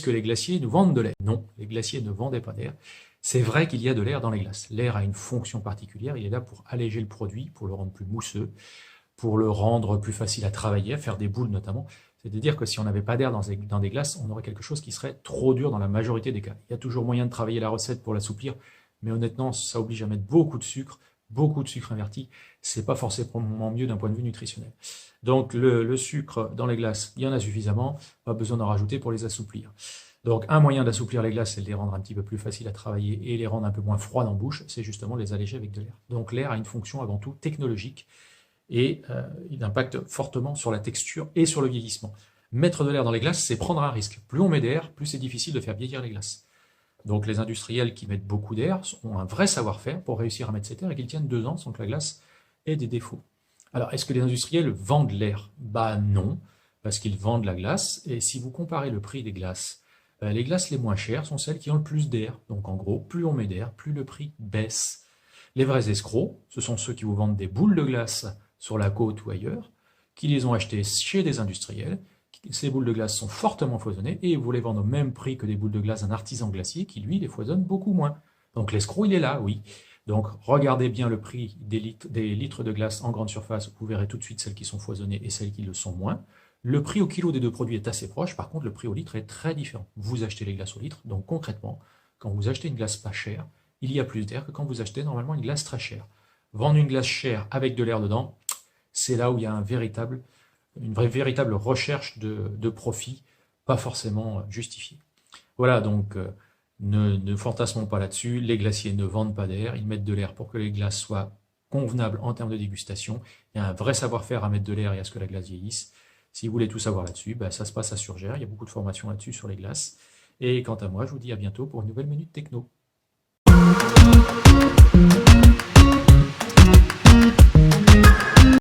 que les glaciers nous vendent de l'air? Non, les glaciers ne vendaient pas d'air. C'est vrai qu'il y a de l'air dans les glaces. L'air a une fonction particulière, il est là pour alléger le produit, pour le rendre plus mousseux, pour le rendre plus facile à travailler, à faire des boules notamment. C'est-à-dire que si on n'avait pas d'air dans des glaces, on aurait quelque chose qui serait trop dur dans la majorité des cas. Il y a toujours moyen de travailler la recette pour l'assouplir, mais honnêtement, ça oblige à mettre beaucoup de sucre inverti. C'est pas forcément mieux d'un point de vue nutritionnel. Donc le sucre dans les glaces, il y en a suffisamment, pas besoin d'en rajouter pour les assouplir. Donc un moyen d'assouplir les glaces, c'est de les rendre un petit peu plus faciles à travailler et les rendre un peu moins froides en bouche, c'est justement de les alléger avec de l'air. Donc l'air a une fonction avant tout technologique et il impacte fortement sur la texture et sur le vieillissement. Mettre de l'air dans les glaces, c'est prendre un risque. Plus on met d'air, plus c'est difficile de faire vieillir les glaces. Donc les industriels qui mettent beaucoup d'air ont un vrai savoir-faire pour réussir à mettre cet air et qu'ils tiennent 2 ans sans que la glace ait des défauts. Alors est-ce que les industriels vendent l'air? Bah non, parce qu'ils vendent la glace, et si vous comparez le prix des glaces, les glaces les moins chères sont celles qui ont le plus d'air. Donc en gros, plus on met d'air, plus le prix baisse. Les vrais escrocs, ce sont ceux qui vous vendent des boules de glace sur la côte ou ailleurs, qui les ont achetées chez des industriels. Ces boules de glace sont fortement foisonnées et vous les vendez au même prix que des boules de glace d'un artisan glacier qui, lui, les foisonne beaucoup moins. Donc l'escroc, il est là, oui. Donc regardez bien le prix des litres de glace en grande surface, vous verrez tout de suite celles qui sont foisonnées et celles qui le sont moins. Le prix au kilo des deux produits est assez proche, par contre le prix au litre est très différent. Vous achetez les glaces au litre, donc concrètement, quand vous achetez une glace pas chère, il y a plus d'air que quand vous achetez normalement une glace très chère. Vendre une glace chère avec de l'air dedans, c'est là où il y a une véritable recherche de profit, pas forcément justifiée. Voilà, donc ne fantasmons pas là-dessus, les glaciers ne vendent pas d'air, ils mettent de l'air pour que les glaces soient convenables en termes de dégustation. Il y a un vrai savoir-faire à mettre de l'air et à ce que la glace vieillisse. Si vous voulez tout savoir là-dessus, bah, ça se passe à Surgère, il y a beaucoup de formations là-dessus sur les glaces. Et quant à moi, je vous dis à bientôt pour une nouvelle minute techno.